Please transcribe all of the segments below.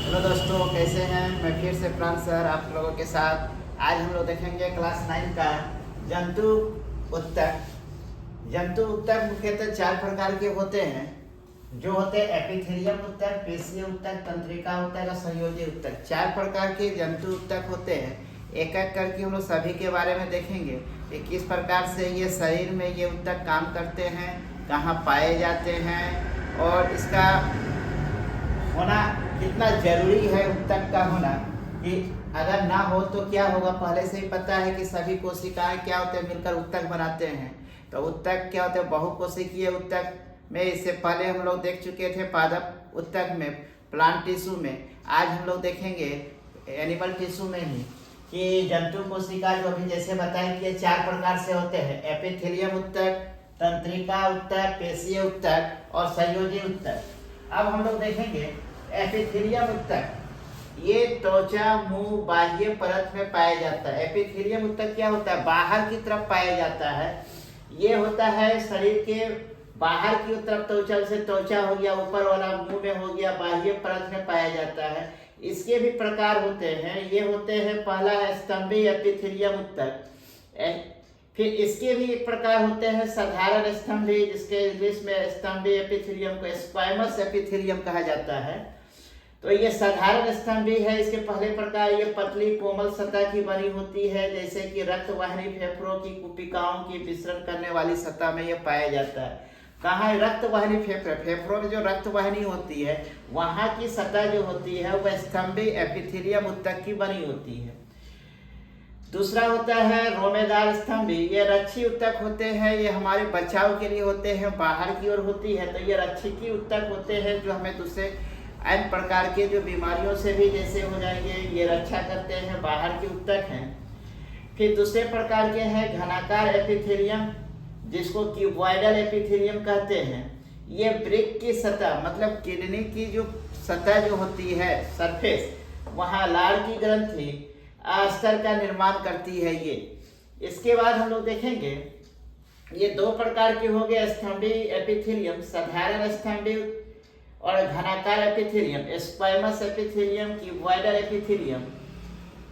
Hello दोस्तों, कैसे हैं। मैं फिर से प्रांत सर आप लोगों के साथ। आज हम लोग देखेंगे क्लास 9 का जंतु उत्तक। जंतु उत्तक मुख्यतः 4 प्रकार के होते हैं, जो होते हैं एपिथेलियम उत्तक, पेशीय उत्तक, तंत्रिका उत्तक और संयोजी उत्तक। 4 प्रकार के जंतु उत्तक होते हैं। एक एक करके हम लोग सभी के बारे में देखेंगे कि किस प्रकार से ये शरीर में ये उत्तक काम करते हैं, कहाँ पाए जाते हैं और इसका होना कितना जरूरी है उत्तक का होना, कि अगर ना हो तो क्या होगा। पहले से ही पता है कि सभी कोशिकाएं क्या होते हैं, मिलकर उत्तक बनाते हैं। तो उत्तक क्या होते हैं, बहुकोशिकीय उत्तक में इससे पहले हम लोग देख चुके थे पादप उत्तक में, प्लांट टिश्यू में। आज हम लोग देखेंगे एनिमल टिश्यू में ही कि जंतु कोशिका जो अभी जैसे बताएं कि 4 प्रकार से होते हैं, एपिथेलियम उत्तक, तंत्रिका उत्तक, पेशीय उत्तक और संयोजी उत्तक। अब हम लोग देखेंगे एपिथेलियम उत्तक। ये त्वचा, मुंह, बाह्य परत में पाया जाता है। एपिथेलियम उत्तक क्या होता है, बाहर की तरफ पाया जाता है। ये होता है शरीर के बाहर की तरफ त्वचा, से त्वचा हो गया, ऊपर वाला मुंह में हो गया, बाह्य परत में पाया जाता है। इसके भी प्रकार होते हैं। ये होते हैं, पहला है स्तंभी एपिथेलियम उत्तक। फिर इसके भी एक प्रकार होते हैं साधारण स्तंभी, जिसके इंग्लिश में स्तंभी एपिथेलियम को स्क्वैमस एपिथेलियम कहा जाता है। तो ये साधारण स्तंभी है। इसके पहले प्रकार ये पतली कोमल सतह की बनी होती है, जैसे कि रक्तवाहिनी फेफड़ों की कुपिकाओं की विसरण करने वाली सतह में ये पाया जाता है। कहाँ है रक्तवाहिनी, फेफड़ों में जो रक्तवाहिनी होती है वहां की सतह जो होती है वह स्तंभी एपिथेलियम उत्तक की बनी होती है। दूसरा होता है रोमेदार स्तंभी। ये रक्षी उत्तक होते हैं। ये हमारे बचाव के लिए होते हैं, बाहर की ओर होती है। तो ये रक्षकी उत्तक होते हैं, जो हमें दूसरे अन्य प्रकार के जो बीमारियों से भी जैसे हो जाएंगे, ये रक्षा करते हैं, बाहर की उत्तक हैं। फिर दूसरे प्रकार के हैं घनाकार एपिथेलियम, जिसको क्यूबॉइडल एपिथेलियम कहते हैं। ये वृक्क की सतह, मतलब किडनी की जो सतह जो होती है, सरफेस, वहाँ लार की ग्रंथि अस्तर का निर्माण करती है ये। इसके बाद हम लोग देखेंगे ये 2 प्रकार के हो गए, स्तंभी एपिथेलियम, साधारण स्तंभी और घनाकार epithelium, squamous epithelium, cuboidal epithelium.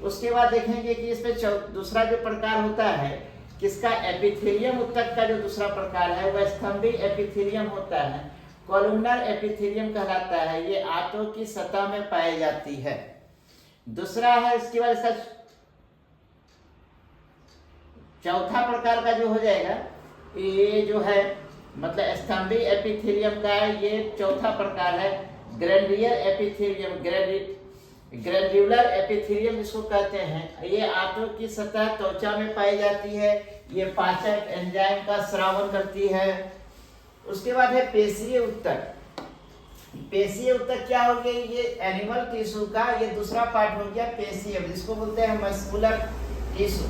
उसके बाद देखेंगे कि इसमें दूसरा जो प्रकार होता है किसका, एपिथेलियम उत्तक का जो दूसरा प्रकार है वह स्तंभी एपिथेलियम होता है, कॉलमनर एपिथेलियम कहलाता है। ये आंतों की सतह में पाई जाती है। दूसरा है, इसके बाद इसका चौथा प्रकार का जो हो जाएगा, ये जो है मतलब स्तंभी एपिथेलियम का है, ये चौथा प्रकार है ग्रैंडियर एपिथेलियम, ग्रैंड्यूलर एपिथेलियम जिसको कहते हैं। ये आंतों की सतह त्वचा में पाई जाती है। ये पाचक एंजाइम का स्रावन करती है। उसके बाद है पेशीय उत्तक। पेशीय उत्तक क्या हो गया, ये एनिमल टिश्यू का ये दूसरा पार्ट हो गया पेशीय, जिसको बोलते हैं मस्कुलर टिश्यू।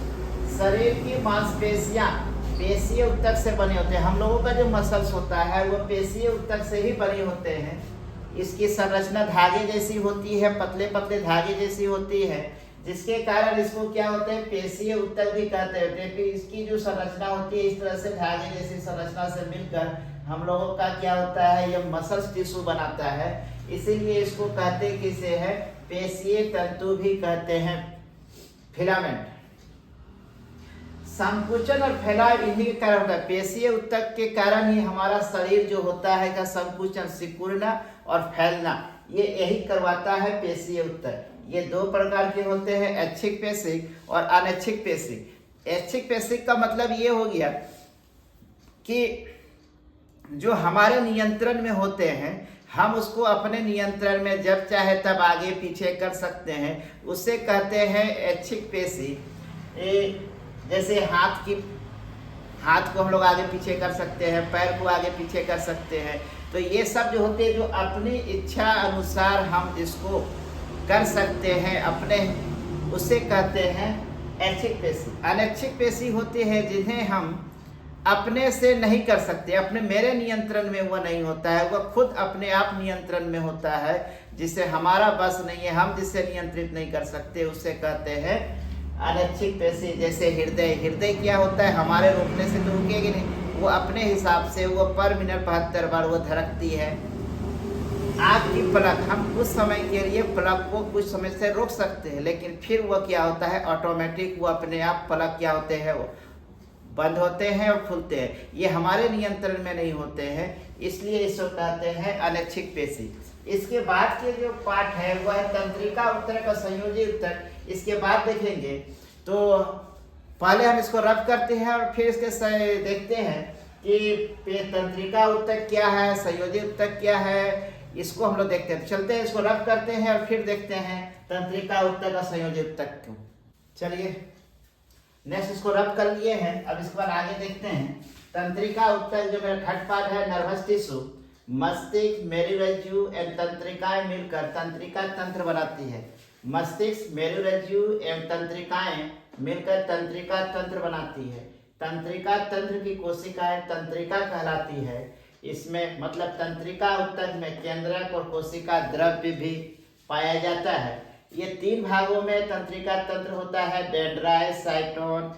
शरीर की मांसपेशियां पेशीय उत्तक से बने होते हैं। हम लोगों का जो मसल्स होता है वो पेशीय उत्तक से ही बने होते हैं। इसकी संरचना धागे जैसी होती है, पतले पतले धागे जैसी होती है, जिसके कारण इसको क्या होते हैं, पेशीय उत्तक भी कहते हैं। इसकी जो संरचना होती है इस तरह से धागे जैसी संरचना से मिलकर हम लोगों का क्या होता है, ये मसल्स टिश्यू बनाता है। इसीलिए इसको कहते किसे है, पेशीय तंतु भी कहते हैं, फिलामेंट। संकुचन और फैलाव इन्हीं के कारण होता है। पेशीय उत्तक के कारण ही हमारा शरीर जो होता है का संकुचन, सिकुड़ना और फैलना, ये यही करवाता है पेशीय उत्तक। ये 2 प्रकार के होते हैं, ऐच्छिक पेशिक और अनैच्छिक पेशिक। ऐच्छिक पेशिक का मतलब ये हो गया कि जो हमारे नियंत्रण में होते हैं, हम उसको अपने नियंत्रण में जब चाहे तब आगे पीछे कर सकते हैं, उसे कहते हैं ऐच्छिक पेशी। जैसे हाथ को हम लोग आगे पीछे कर सकते हैं, पैर को आगे पीछे कर सकते हैं। तो ये सब जो होते हैं, जो अपनी इच्छा अनुसार हम जिसको कर सकते हैं अपने, उसे कहते हैं ऐच्छिक पेशी। अनैच्छिक पेशी होती है जिन्हें हम अपने से नहीं कर सकते, अपने मेरे नियंत्रण में वो नहीं होता है, वो खुद अपने आप नियंत्रण में होता है, जिसे हमारा बस नहीं है, हम जिसे नियंत्रित नहीं कर सकते, उसे कहते हैं अनैच्छिक पेशी। जैसे हृदय क्या होता है, हमारे रोकने से तो रुकेगी नहीं, वो अपने हिसाब से वो पर मिनट 72 बार वो धड़कती है। आपकी पलक, हम कुछ समय के लिए पलक को कुछ समय से रोक सकते हैं, लेकिन फिर वो क्या होता है, ऑटोमेटिक वो अपने आप पलक क्या होते हैं, वो बंद होते हैं और खुलते हैं। ये हमारे नियंत्रण में नहीं होते हैं, इसलिए इसको कहते हैं अनैच्छिक पेशी। इसके बाद के जो पार्ट है वह है तंत्रिका उत्तक और संयोजी उत्तक। इसके बाद देखेंगे तो पहले हम इसको रब करते हैं और फिर इसके देखते हैं कि तंत्रिका उत्तक क्या है, संयोजी उत्तक क्या है, इसको हम लोग देखते हैं। चलते हैं, इसको रब करते हैं और फिर देखते हैं तंत्रिका उत्तक और संयोजी उत्तक को। चलिए नेक्स्ट इसको रब कर लिए हैं, अब इसके बाद आगे देखते हैं। तंत्रिका उत्तक जो मेरा थर्ड पार्ट है, नर्वस टिश्यू, मस्तिष्क, मेरुरज्जु एवं तंत्रिकाएं मिलकर तंत्रिका तंत्र बनाती है। मस्तिष्क, मेरुरज्जु एवं तंत्रिकाएं मिलकर तंत्रिका तंत्र बनाती है। तंत्रिका तंत्र की कोशिकाएं तंत्रिका कहलाती है। इसमें मतलब तंत्रिका उत्तक में केंद्रक और कोशिका द्रव्य भी पाया जाता है। ये 3 भागों में तंत्रिका तंत्र होता है, डेंड्राइट, साइटोन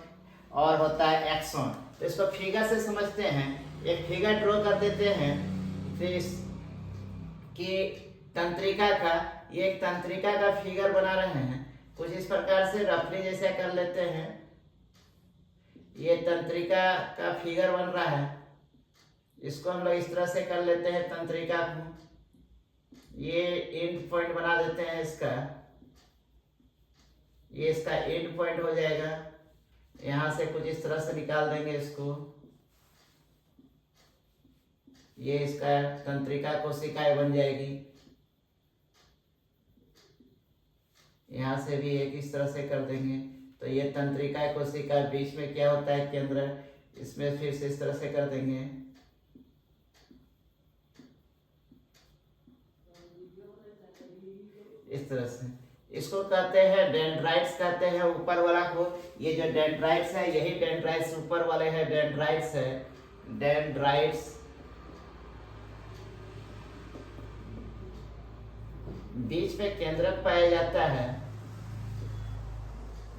और होता है एक्सोन। तो इसको फिगर से समझते हैं, एक फिगर ड्रॉ कर देते हैं। फिर कि तंत्रिका का, ये एक तंत्रिका का फिगर बना रहे हैं, कुछ इस प्रकार से रफली जैसे कर लेते हैं। ये तंत्रिका का फिगर बन रहा है, इसको हम लोग इस तरह से कर लेते हैं तंत्रिका को। ये एंड पॉइंट बना देते हैं इसका, ये इसका एंड पॉइंट हो जाएगा। यहां से कुछ इस तरह से निकाल देंगे इसको। ये इसका तंत्रिका कोशिकाएं बन जाएगी। यहां से भी एक इस तरह से कर देंगे, तो ये तंत्रिका कोशिका, बीच में क्या होता है केंद्र, इसमें फिर से इस तरह से कर देंगे। इस तरह से इसको कहते हैं डेंड्राइट्स कहते हैं ऊपर वाला को। ये जो डेंड्राइट्स है, यही डेंड्राइट्स ऊपर वाले हैं, डेंड्राइट्स है, डेंड्राइट्स। बीच में केंद्रक पाया जाता है,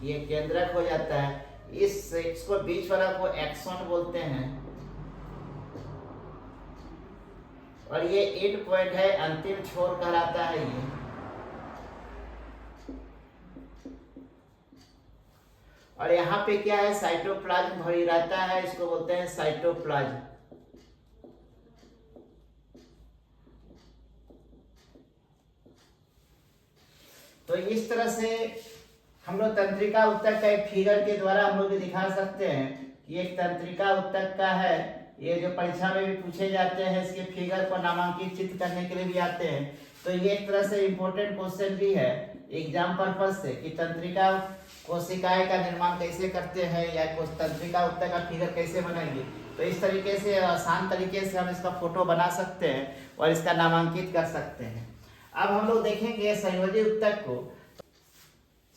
ये केंद्रक हो जाता है। इसको बीच वाला को एक्सोन बोलते हैं और ये एंड पॉइंट है, अंतिम छोर कहलाता है ये। और यहाँ पे क्या है, साइटोप्लाज्म भरी रहता है, इसको बोलते हैं साइटोप्लाज्म। तो इस तरह से हम लोग तंत्रिका उत्तक का एक फिगर के द्वारा हम लोग भी दिखा सकते हैं कि एक तंत्रिका उत्तक का है। ये जो परीक्षा में भी पूछे जाते हैं, इसके फिगर को नामांकित चित्र करने के लिए भी आते हैं। तो ये एक तरह से इम्पोर्टेंट क्वेश्चन भी है एग्जाम पर्पज से कि तंत्रिका कोशिकाएं का निर्माण कैसे करते हैं या तंत्रिका उत्तक का फिगर कैसे बनाएंगे। तो इस तरीके से आसान तरीके से हम इसका फोटो बना सकते हैं और इसका नामांकित कर सकते हैं। अब हम लोग देखेंगे संयोजी उत्तक को।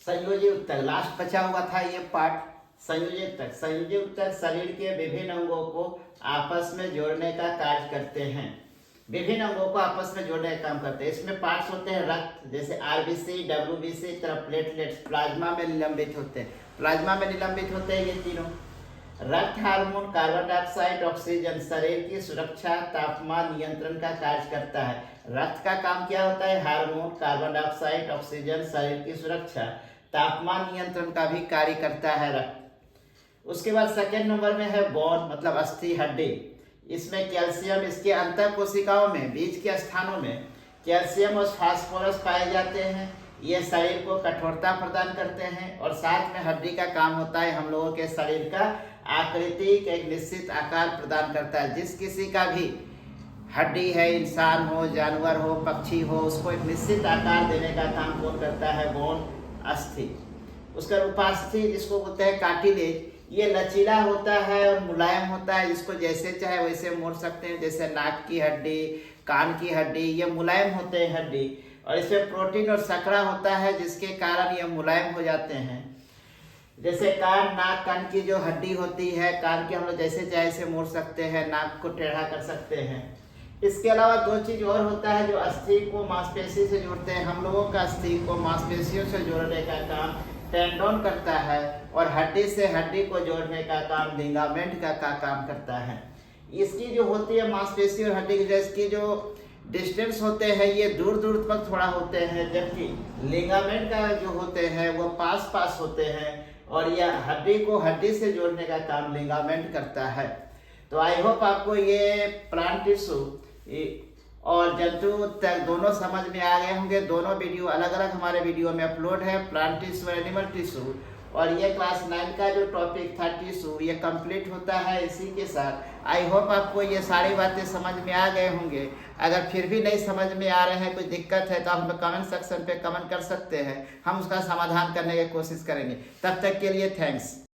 संयोजी उत्तक लास्ट बचा हुआ था ये पार्ट, संयोजी उत्तक। संयोजी उत्तक शरीर के विभिन्न अंगों को आपस में जोड़ने का कार्य करते हैं। विभिन्न अंगों को आपस में जोड़ने का काम करते हैं। इसमें पार्ट्स होते हैं रक्त, जैसे आरबीसी, डब्ल्यूबीसी, तरह प्लेटलेट्स प्लाज्मा में निलंबित होते हैं। प्लाज्मा में निलंबित होते हैं ये तीनों। रक्त हार्मोन, कार्बन डाइऑक्साइड, ऑक्सीजन शरीर की सुरक्षा, तापमान नियंत्रण का कार्य करता है। रक्त का काम क्या होता है, हार्मोन, कार्बन डाइऑक्साइड, ऑक्सीजन शरीर की सुरक्षा, तापमान नियंत्रण का भी कार्य करता है रक्त। उसके बाद सेकेंड नंबर में है बोन, मतलब अस्थि, हड्डी। इसमें कैल्शियम, इसके अंतर कोशिकाओं में बीच के स्थानों में कैल्शियम और फास्फोरस पाए जाते हैं। ये शरीर को कठोरता प्रदान करते हैं और साथ में हड्डी का काम होता है हम लोगों के शरीर का आकृति का एक निश्चित आकार प्रदान करता है। जिस किसी का भी हड्डी है, इंसान हो, जानवर हो, पक्षी हो, उसको एक निश्चित आकार देने का काम कौन करता है, बोन, अस्थि। उसका उपास्थि जिसको बोलते हैं कार्टिलेज, ये लचीला होता है और मुलायम होता है, जिसको जैसे चाहे वैसे मोड़ सकते हैं। जैसे नाक की हड्डी, कान की हड्डी, ये मुलायम होते हैं हड्डी। और इसमें प्रोटीन और शर्करा होता है जिसके कारण ये मुलायम हो जाते हैं। जैसे कान, नाक, कान की जो हड्डी होती है, कान की हम लोग जैसे चाहे ऐसे मोड़ सकते हैं, नाक को टेढ़ा कर सकते हैं। इसके अलावा दो चीज और होता है जो अस्थि को मांसपेशी से जोड़ते हैं। हम लोगों का अस्थि को मांसपेशियों से जोड़ने का काम टेंडोन करता है और हड्डी से हड्डी को जोड़ने का काम लिगामेंट का काम करता है। इसकी जो होती है मांसपेशी और हड्डी की, इसकी जो डिस्टेंस होते हैं ये दूर दूर तक थोड़ा होते हैं, जबकि लिगामेंट का जो होते हैं वो पास पास होते हैं, और यह हड्डी को हड्डी से जोड़ने का काम लिगामेंट करता है। तो आई होप आपको ये प्लांट टिश्यू और जंतु तक दोनों समझ में आ गए होंगे। दोनों वीडियो अलग अलग हमारे वीडियो में अपलोड है, प्लांट टिश्यू एनिमल टिश्यू, और ये क्लास 9 का जो टॉपिक था टिश्यू ये कंप्लीट होता है इसी के साथ। आई होप आपको ये सारी बातें समझ में आ गए होंगे। अगर फिर भी नहीं समझ में आ रहे हैं, कुछ दिक्कत है, तो आप हमें कमेंट सेक्शन पे कमेंट कर सकते हैं, हम उसका समाधान करने की कोशिश करेंगे। तब तक के लिए थैंक्स।